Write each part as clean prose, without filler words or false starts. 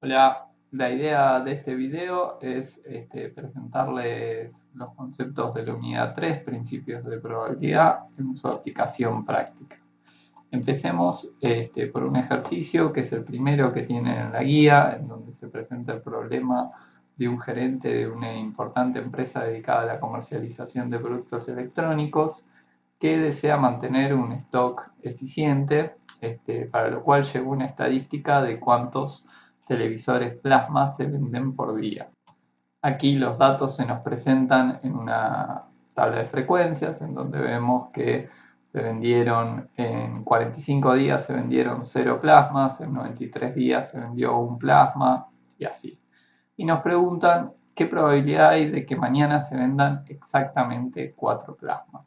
Hola, la idea de este video es presentarles los conceptos de la unidad 3, principios de probabilidad, en su aplicación práctica. Empecemos por un ejercicio que es el primero que tienen en la guía, en donde se presenta el problema de un gerente de una importante empresa dedicada a la comercialización de productos electrónicos que desea mantener un stock eficiente, para lo cual lleva una estadística de cuántos televisores plasma se venden por día. Aquí los datos se nos presentan en una tabla de frecuencias, en donde vemos que se vendieron en 45 días, se vendieron 0 plasmas, en 93 días se vendió 1 plasma y así. Y nos preguntan qué probabilidad hay de que mañana se vendan exactamente 4 plasmas.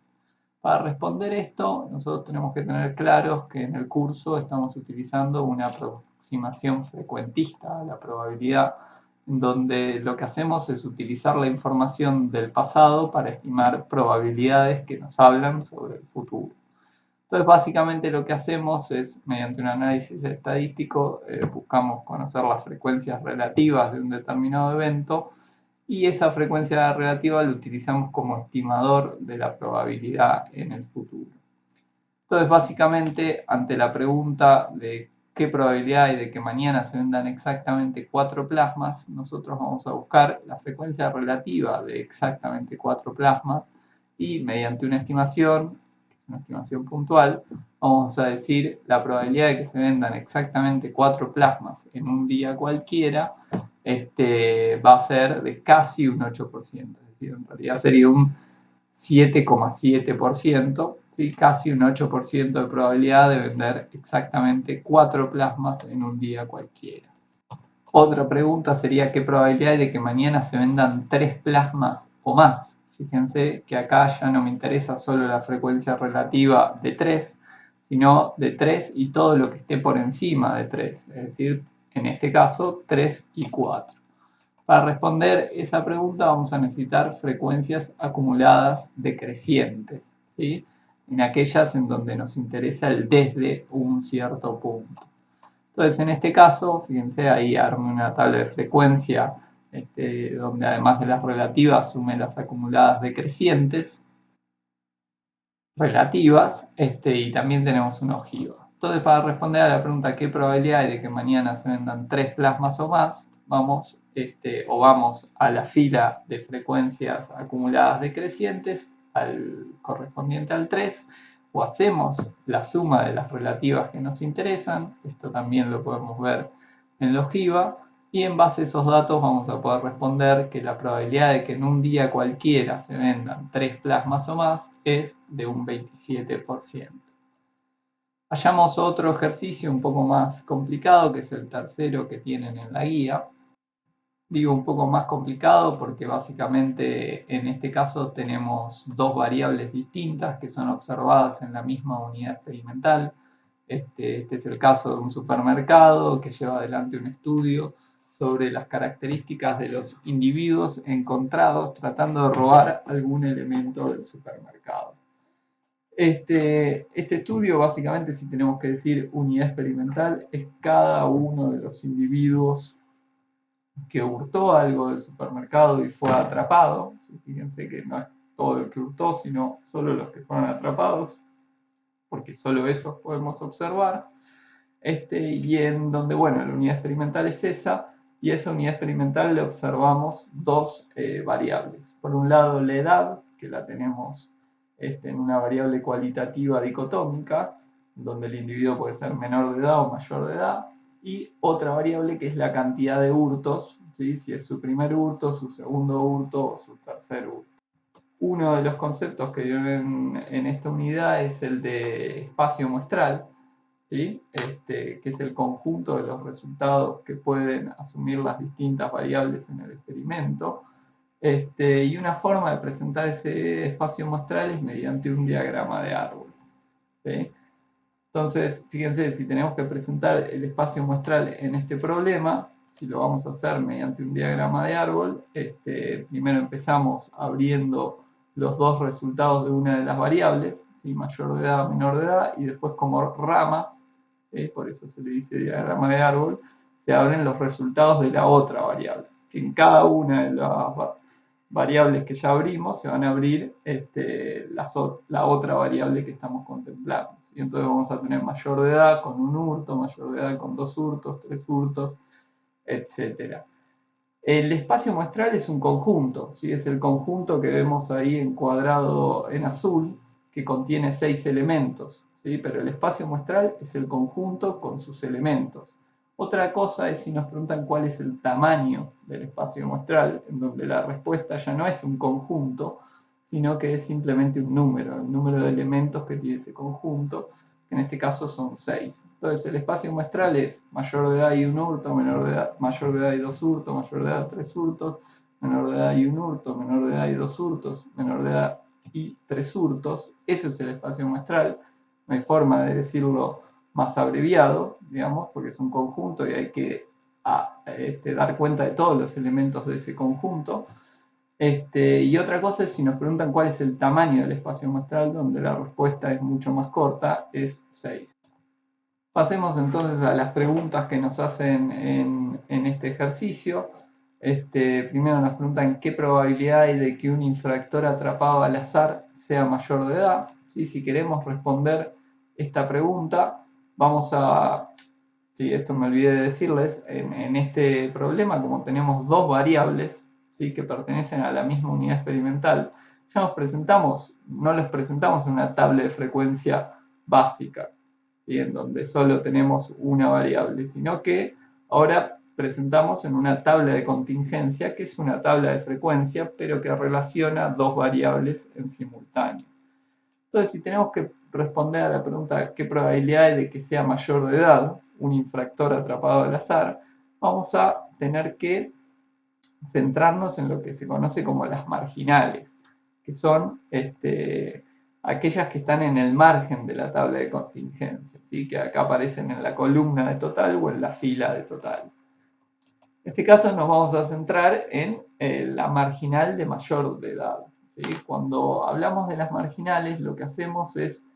Para responder esto, nosotros tenemos que tener claros que en el curso estamos utilizando una aproximación frecuentista a la probabilidad, donde lo que hacemos es utilizar la información del pasado para estimar probabilidades que nos hablan sobre el futuro. Entonces, básicamente lo que hacemos es, mediante un análisis estadístico, buscamos conocer las frecuencias relativas de un determinado evento y esa frecuencia relativa la utilizamos como estimador de la probabilidad en el futuro. Entonces, básicamente, ante la pregunta de qué probabilidad hay de que mañana se vendan exactamente 4 plasmas, nosotros vamos a buscar la frecuencia relativa de exactamente 4 plasmas y mediante una estimación puntual, vamos a decir la probabilidad de que se vendan exactamente 4 plasmas en un día cualquiera va a ser de casi un 8%, es decir, en realidad sería un 7,7%, ¿sí? Casi un 8% de probabilidad de vender exactamente 4 plasmas en un día cualquiera. Otra pregunta sería qué probabilidad hay de que mañana se vendan 3 plasmas o más. Fíjense que acá ya no me interesa solo la frecuencia relativa de 3, sino de 3 y todo lo que esté por encima de 3, es decir, en este caso 3 y 4. Para responder esa pregunta vamos a necesitar frecuencias acumuladas decrecientes, ¿sí? En aquellas en donde nos interesa el desde un cierto punto. Entonces, en este caso, fíjense, ahí armo una tabla de frecuencia donde además de las relativas sume las acumuladas decrecientes relativas y también tenemos una ojiva. Entonces, para responder a la pregunta qué probabilidad hay de que mañana se vendan 3 plasmas o más, vamos a la fila de frecuencias acumuladas decrecientes correspondiente al 3, o hacemos la suma de las relativas que nos interesan, esto también lo podemos ver en la ojiva, y en base a esos datos vamos a poder responder que la probabilidad de que en un día cualquiera se vendan 3 plasmas o más es de un 27%. Hallamos otro ejercicio un poco más complicado, que es el tercero que tienen en la guía. Digo un poco más complicado porque básicamente en este caso tenemos dos variables distintas que son observadas en la misma unidad experimental. Este es el caso de un supermercado que lleva adelante un estudio sobre las características de los individuos encontrados tratando de robar algún elemento del supermercado. Este estudio, básicamente, si tenemos que decir unidad experimental, es cada uno de los individuos que hurtó algo del supermercado y fue atrapado. Fíjense que no es todo el que hurtó, sino solo los que fueron atrapados, porque solo esos podemos observar. Y en donde, bueno, la unidad experimental es esa, y a esa unidad experimental le observamos dos variables. Por un lado, la edad, que la tenemos en una variable cualitativa dicotómica, donde el individuo puede ser menor de edad o mayor de edad, y otra variable que es la cantidad de hurtos, ¿sí? Si es su primer hurto, su segundo hurto o su tercer hurto. Uno de los conceptos que vienen en esta unidad es el de espacio muestral, ¿sí? Que es el conjunto de los resultados que pueden asumir las distintas variables en el experimento. Y una forma de presentar ese espacio muestral es mediante un diagrama de árbol, ¿sí? Entonces, fíjense, si tenemos que presentar el espacio muestral en este problema, si lo vamos a hacer mediante un diagrama de árbol, primero empezamos abriendo los dos resultados de una de las variables, ¿sí? Mayor de edad, menor de edad, y después como ramas, por eso se le dice diagrama de árbol, se abren los resultados de la otra variable. Que en cada una de las variables que ya abrimos se van a abrir la otra variable que estamos contemplando. Y entonces vamos a tener mayor de edad con un hurto, mayor de edad con 2 hurtos, 3 hurtos, etc. El espacio muestral es un conjunto, ¿sí? Es el conjunto que vemos ahí encuadrado en azul, que contiene 6 elementos, ¿sí? Pero el espacio muestral es el conjunto con sus elementos. Otra cosa es si nos preguntan cuál es el tamaño del espacio muestral, en donde la respuesta ya no es un conjunto, sino que es simplemente un número, el número de elementos que tiene ese conjunto, que en este caso son 6. Entonces el espacio muestral es mayor de edad y un hurto, mayor de edad y 2 hurtos, mayor de edad 3 hurtos, menor de edad y un hurto, menor de edad y 2 hurtos, menor de edad y 3 hurtos. Eso es el espacio muestral. No hay forma de decirlo más abreviado, digamos, porque es un conjunto y hay que dar cuenta de todos los elementos de ese conjunto. Y otra cosa es si nos preguntan cuál es el tamaño del espacio muestral, donde la respuesta es mucho más corta, es 6. Pasemos entonces a las preguntas que nos hacen en este ejercicio. Primero nos preguntan qué probabilidad hay de que un infractor atrapado al azar sea mayor de edad. ¿Sí? Si queremos responder esta pregunta, vamos a... Sí, esto me olvidé de decirles, en este problema, como tenemos dos variables, ¿sí?, que pertenecen a la misma unidad experimental, ya no los presentamos en una tabla de frecuencia básica, ¿sí?, en donde solo tenemos una variable, sino que ahora presentamos en una tabla de contingencia, que es una tabla de frecuencia, pero que relaciona dos variables en simultáneo. Entonces, si tenemos que responder a la pregunta ¿qué probabilidad hay de que sea mayor de edad un infractor atrapado al azar?, vamos a tener que centrarnos en lo que se conoce como las marginales, que son aquellas que están en el margen de la tabla de contingencia, ¿sí?, que acá aparecen en la columna de total o en la fila de total. En este caso nos vamos a centrar en la marginal de mayor de edad. ¿Sí? Cuando hablamos de las marginales, lo que hacemos es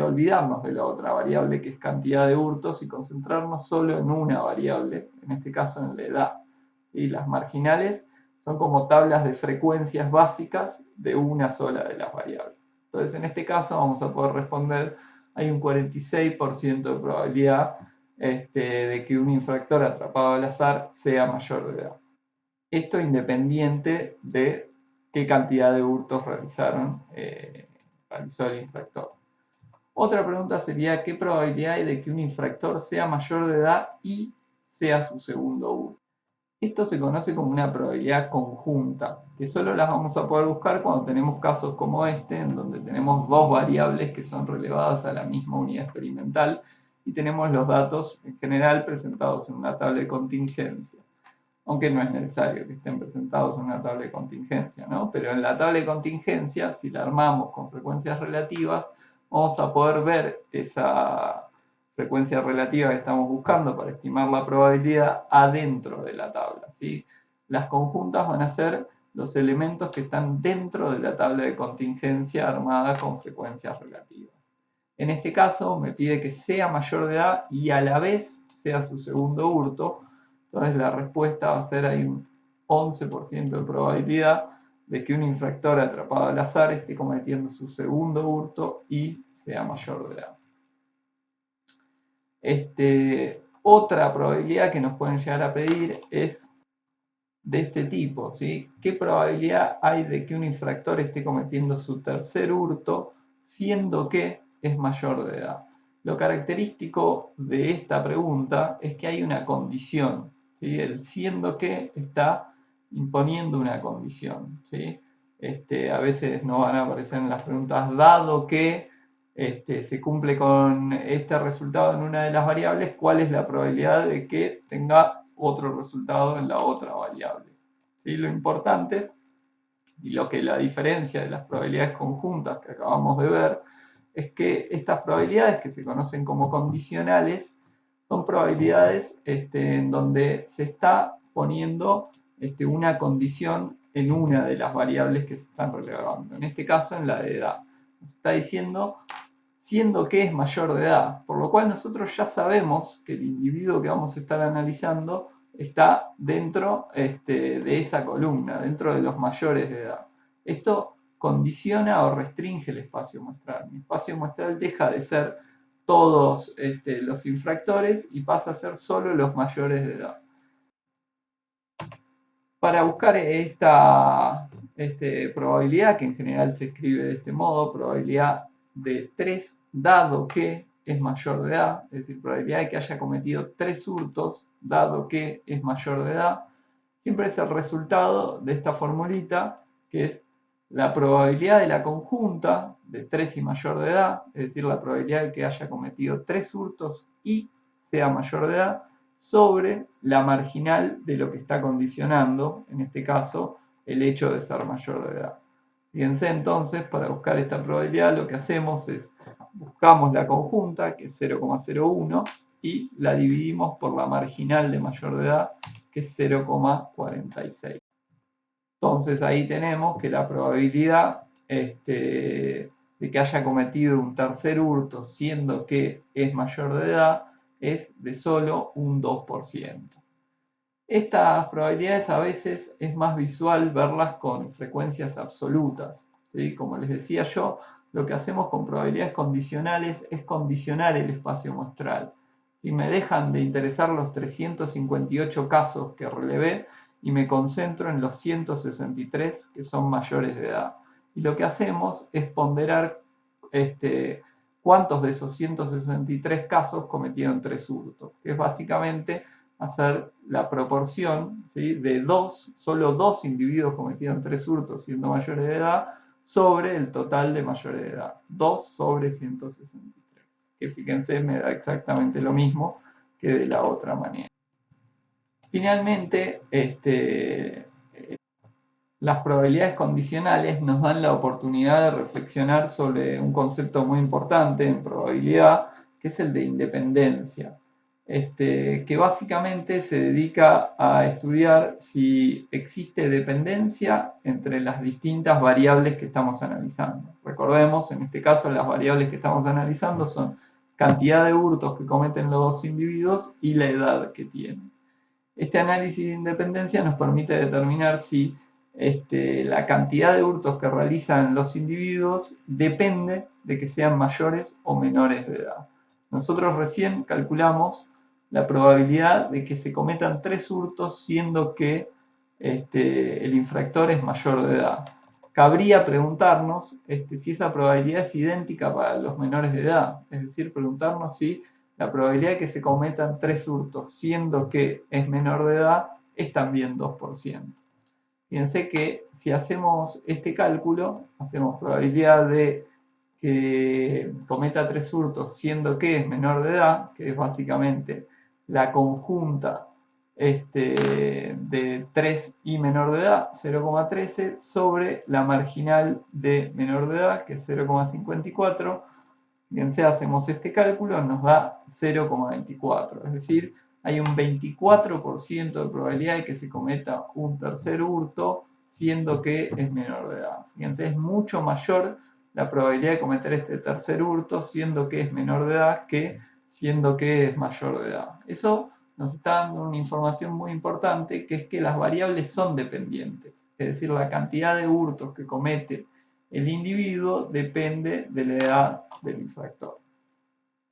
olvidarnos de la otra variable que es cantidad de hurtos y concentrarnos solo en una variable, en este caso en la edad. ¿Sí? Las marginales son como tablas de frecuencias básicas de una sola de las variables. Entonces, en este caso vamos a poder responder, hay un 46% de probabilidad de que un infractor atrapado al azar sea mayor de edad. Esto independiente de qué cantidad de hurtos realizó el infractor. Otra pregunta sería, ¿qué probabilidad hay de que un infractor sea mayor de edad y sea su segundo hurto? Esto se conoce como una probabilidad conjunta, que solo las vamos a poder buscar cuando tenemos casos como este, en donde tenemos dos variables que son relevadas a la misma unidad experimental y tenemos los datos en general presentados en una tabla de contingencia. Aunque no es necesario que estén presentados en una tabla de contingencia, ¿no? Pero en la tabla de contingencia, si la armamos con frecuencias relativas, vamos a poder ver esa frecuencia relativa que estamos buscando para estimar la probabilidad adentro de la tabla, ¿sí? Las conjuntas van a ser los elementos que están dentro de la tabla de contingencia armada con frecuencias relativas. En este caso me pide que sea mayor de edad y a la vez sea su segundo hurto. Entonces la respuesta va a ser, hay un 11% de probabilidad de que un infractor atrapado al azar esté cometiendo su segundo hurto y sea mayor de edad. Otra probabilidad que nos pueden llegar a pedir es de este tipo, ¿sí? ¿Qué probabilidad hay de que un infractor esté cometiendo su tercer hurto siendo que es mayor de edad? Lo característico de esta pregunta es que hay una condición, ¿sí? El siendo que está imponiendo una condición, ¿sí? A veces nos van a aparecer en las preguntas dado que se cumple con este resultado en una de las variables, ¿cuál es la probabilidad de que tenga otro resultado en la otra variable? ¿Sí? Lo importante y lo que la diferencia de las probabilidades conjuntas que acabamos de ver es que estas probabilidades, que se conocen como condicionales, son probabilidades en donde se está poniendo una condición en una de las variables que se están relevando. En este caso, en la de edad. Nos está diciendo siendo que es mayor de edad, por lo cual nosotros ya sabemos que el individuo que vamos a estar analizando está dentro de esa columna, dentro de los mayores de edad. Esto condiciona o restringe el espacio muestral. El espacio muestral deja de ser todos los infractores y pasa a ser solo los mayores de edad. Para buscar esta probabilidad, que en general se escribe de este modo, probabilidad de 3 dado que es mayor de edad, es decir, probabilidad de que haya cometido 3 hurtos dado que es mayor de edad, siempre es el resultado de esta formulita, que es la probabilidad de la conjunta de 3 y mayor de edad, es decir, la probabilidad de que haya cometido 3 hurtos y sea mayor de edad, sobre la marginal de lo que está condicionando, en este caso, el hecho de ser mayor de edad. Fíjense entonces, para buscar esta probabilidad lo que hacemos es, buscamos la conjunta, que es 0,01, y la dividimos por la marginal de mayor de edad, que es 0,46. Entonces ahí tenemos que la probabilidad de que haya cometido un tercer hurto, siendo que es mayor de edad, es de solo un 2%. Estas probabilidades a veces es más visual verlas con frecuencias absolutas, ¿sí? Como les decía yo, lo que hacemos con probabilidades condicionales es condicionar el espacio muestral. Si me dejan de interesar los 358 casos que relevé y me concentro en los 163 que son mayores de edad. Y lo que hacemos es ponderar cuántos de esos 163 casos cometieron 3 hurtos, que es básicamente hacer la proporción, ¿sí?, de solo dos individuos cometieron 3 hurtos siendo mayores de edad sobre el total de mayores de edad, 2 sobre 163, que fíjense me da exactamente lo mismo que de la otra manera. Finalmente, las probabilidades condicionales nos dan la oportunidad de reflexionar sobre un concepto muy importante en probabilidad, que es el de independencia, que básicamente se dedica a estudiar si existe dependencia entre las distintas variables que estamos analizando. Recordemos, en este caso, las variables que estamos analizando son cantidad de hurtos que cometen los individuos y la edad que tienen. Este análisis de independencia nos permite determinar si la cantidad de hurtos que realizan los individuos depende de que sean mayores o menores de edad. Nosotros recién calculamos la probabilidad de que se cometan 3 hurtos siendo que el infractor es mayor de edad. Cabría preguntarnos si esa probabilidad es idéntica para los menores de edad, es decir, preguntarnos si la probabilidad de que se cometan 3 hurtos siendo que es menor de edad es también 2%. Fíjense que si hacemos este cálculo, hacemos probabilidad de que cometa 3 hurtos siendo que es menor de edad, que es básicamente la conjunta de 3 y menor de edad, 0,13, sobre la marginal de menor de edad, que es 0,54. Fíjense, hacemos este cálculo, nos da 0,24, es decir, hay un 24% de probabilidad de que se cometa un tercer hurto, siendo que es menor de edad. Fíjense, es mucho mayor la probabilidad de cometer este tercer hurto, siendo que es menor de edad, que siendo que es mayor de edad. Eso nos está dando una información muy importante, que es que las variables son dependientes, es decir, la cantidad de hurtos que comete el individuo depende de la edad del infractor.